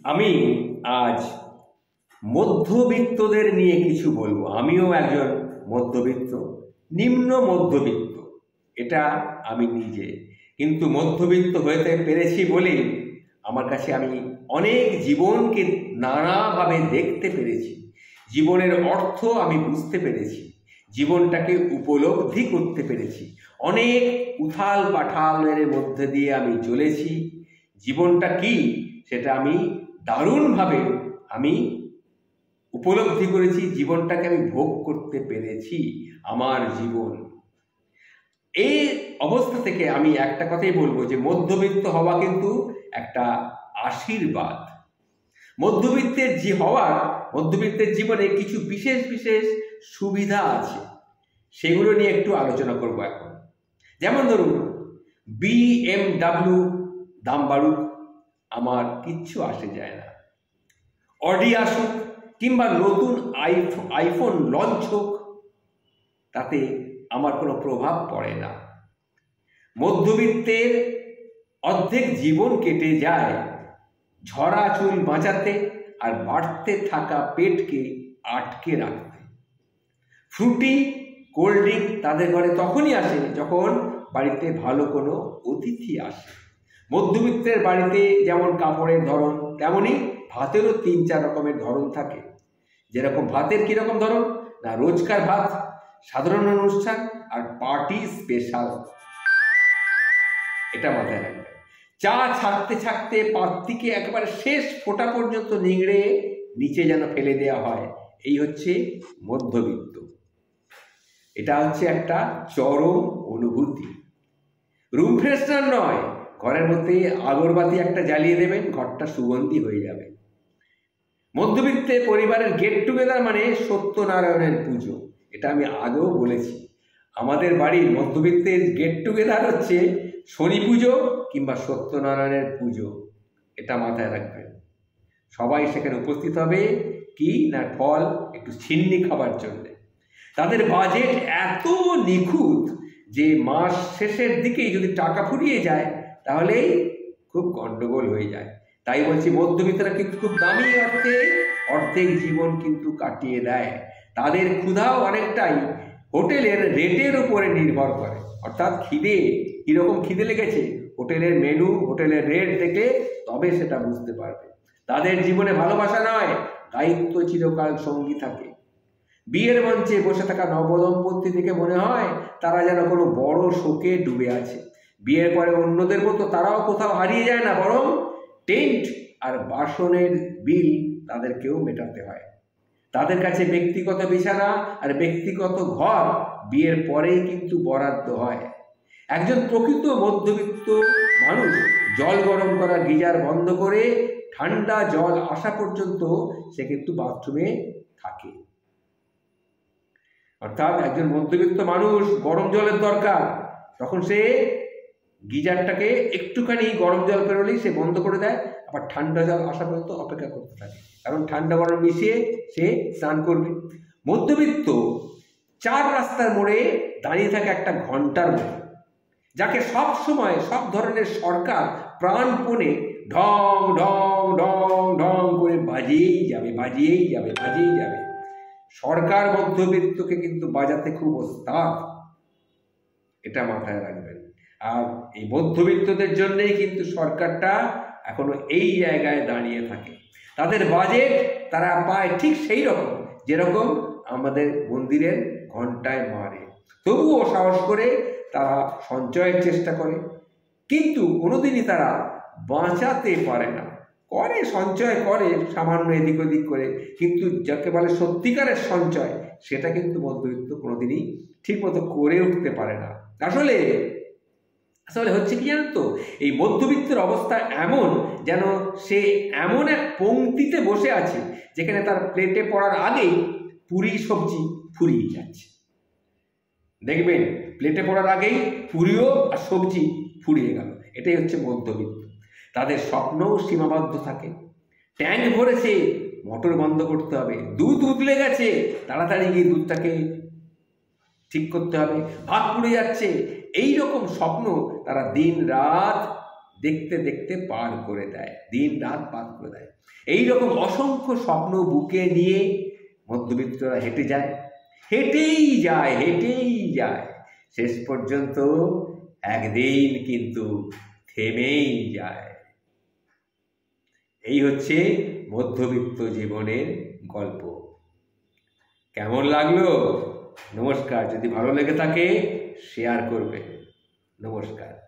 আমি আজ মধ্যবিত্তদের নিয়ে কিছু বলবো। আমিও একজন মধ্যবিত্ত, নিম্ন মধ্যবিত্ত, এটা আমি নিজে। কিন্তু মধ্যবিত্ত হতে পেরেছি বলেই আমার কাছে আমি অনেক জীবনকে নানাভাবে দেখতে পেরেছি, জীবনের অর্থ আমি বুঝতে পেরেছি, জীবনটাকে উপলব্ধি করতে পেরেছি। অনেক উথাল পাথালের মধ্যে দিয়ে আমি চলেছি। জীবনটা কি সেটা আমি দারুণভাবে আমি উপলব্ধি করেছি, জীবনটাকে আমি ভোগ করতে পেরেছি। আমার জীবন এই অবস্থা থেকে আমি একটা কথাই বলবো যে মধ্যবিত্ত হওয়া কিন্তু একটা আশীর্বাদ। মধ্যবিত্তের জীবনে কিছু বিশেষ বিশেষ সুবিধা আছে, সেগুলো নিয়ে একটু আলোচনা করব এখন। যেমন ধরুন, BMW দাম বাড়ুক, আমার কিচ্ছু আসে যায় না। অডি আসুক কিংবা নতুন আইফোন লঞ্চ হোক, তাতে আমার কোনো প্রভাব পড়ে না। মধ্যবিত্তের অর্ধেক জীবন কেটে যায় ঝরা চুল বাঁচাতে আর বাড়তে থাকা পেটকে আটকে রাখতে। ফ্রুটি কোল্ড ড্রিঙ্ক তাদের ঘরে তখনই আসে যখন বাড়িতে ভালো কোনো অতিথি আসে। মধ্যবিত্তের বাড়িতে যেমন কাপড়ের ধরন, তেমনই ভাতেরও 3-4 রকমের ধরন থাকে। যেরকম ভাতের কীরকম ধরন না, রোজকার ভাত, সাধারণ অনুষ্ঠান আর পার্টি স্পেশাল, এটা মাথায় রাখবে। চা ছাড়তে ছাড়তে পাত্রীকে একেবারে শেষ ফোঁটা পর্যন্ত নিংড়ে নিচে যেন ফেলে দেওয়া হয়, এই হচ্ছে মধ্যবিত্ত। এটা হচ্ছে একটা চরম অনুভূতি। রুম ফ্রেশনার নয়, ঘরের মধ্যে আগরবাতি একটা জ্বালিয়ে দেবেন, ঘরটা সুগন্ধি হয়ে যাবে। মধ্যবিত্তে পরিবারের গেট টুগেদার মানে সত্যনারায়ণের পুজো, এটা আমি আগেও বলেছি। আমাদের বাড়ির মধ্যবিত্তের গেট টুগেদার হচ্ছে শনি পুজো কিংবা সত্যনারায়ণের পুজো, এটা মাথায় রাখবেন। সবাই সেখানে উপস্থিত হবে কি না, ফল একটু ছিন্নি খাবার জন্য। তাদের বাজেট এত নিখুঁত যে মাস শেষের দিকেই যদি টাকা ফুরিয়ে যায় তাহলেই খুব গন্ডগোল হয়ে যায়। তাই বলছি, মধ্যবিত্তরা কিন্তু খুব দামি অর্ধেক জীবন কিন্তু কাটিয়ে দেয়। তাদের ক্ষুধাও অনেকটাই হোটেলের রেটের উপরে নির্ভর করে। অর্থাৎ কীরকম খিদে লেগেছে, হোটেলের মেনু, হোটেলের রেট দেখে তবে সেটা বুঝতে পারবে। তাদের জীবনে ভালোবাসা নয়, দায়িত্ব চিরকাল সঙ্গী থাকে। বিয়ের মঞ্চে বসে থাকা নবদম্পতি থেকে মনে হয় তারা যেন কোনো বড় শোকে ডুবে আছে। বিয়ের পরে অন্যদের মতো তারাও কোথাও হারিয়ে যায় না, বরং টেন্ট আর বাসনের বিল তাদেরকেও মেটাতে হয়। তাদের কাছে ব্যক্তিগত বিছানা আর ব্যক্তিগত ঘর বিয়ের পরেই কিন্তু বরাদ্দ হয়। একজন প্রকৃত মধ্যবিত্ত মানুষ জল গরম করা গিজার বন্ধ করে ঠান্ডা জল আসা পর্যন্ত সে কিন্তু বাথরুমে থাকে। অর্থাৎ একজন মধ্যবিত্ত মানুষ গরম জলের দরকার, তখন সে গিজারটাকে একটুখানি গরম জল পেরোলেই সে বন্ধ করে দেয়, আবার ঠান্ডা জল আসা পর্যন্ত অপেক্ষা করতে থাকে, কারণ ঠান্ডা গরম মিশিয়ে সে স্নান করবে। মধ্যবিত্ত 4 রাস্তার মোড়ে দাঁড়িয়ে থাকে একটা ঘন্টার মতো, যাকে সব সময় সব ধরনের সরকার প্রাণপণে ঢং ঢং ঢং ঢং করে বাজিয়েই যাবে। সরকার মধ্যবিত্তকে কিন্তু বাজাতে খুব ওস্তাদ, এটা মাথায় রাখবেন। আর এই মধ্যবিত্তদের জন্যই কিন্তু সরকারটা এখনো এই জায়গায় দাঁড়িয়ে থাকে। তাদের বাজেট তারা পায় ঠিক সেই রকম যেরকম আমাদের মন্দিরের ঘন্টায় মারে। তবুও সাহস করে তারা সঞ্চয়ের চেষ্টা করে, কিন্তু কোনোদিনই তারা বাঁচাতে পারে না। সঞ্চয় করে সামান্য এদিক ওদিক করে, কিন্তু যাকে বলে সত্যিকারের সঞ্চয়, সেটা কিন্তু মধ্যবিত্ত কোনোদিনই ঠিকমতো করে উঠতে পারে না। আসলে হচ্ছে কি জানেন তো, এই মধ্যবিত্তের অবস্থা এমন যেন সে এমন এক পংক্তিতে বসে আছে যেখানে তার প্লেটে পড়ার আগেই পুরি সবজি ফুরিয়ে যাচ্ছে। দেখবেন প্লেটে পড়ার আগেই পুরিও আর সবজি ফুরিয়ে গেল। এটাই হচ্ছে মধ্যবিত্ত। তাদের স্বপ্নও সীমাবদ্ধ থাকে। ট্যাঙ্ক ভরেছে, মোটর বন্ধ করতে হবে। দুধ উতলে গেছে, তাড়াতাড়ি গিয়ে দুধটাকে ঠিক করতে হবে। ভাত পুড়ে যাচ্ছে, এই রকম স্বপ্ন তারা দিন রাত দেখতে দেখতে পার করে দেয়, দিন রাত পার করে দেয়। এইরকম অসংখ্য স্বপ্ন বুকে নিয়ে মধ্যবিত্তরা হেঁটে যায়, হেঁটেই যায়, হেঁটেই যায়, শেষ পর্যন্ত একদিন কিন্তু থেমেই যায়। এই হচ্ছে মধ্যবিত্ত জীবনের গল্প। কেমন লাগলো? নমস্কার। যদি ভালো লেগে থাকে শেয়ার করবে। নমস্কার।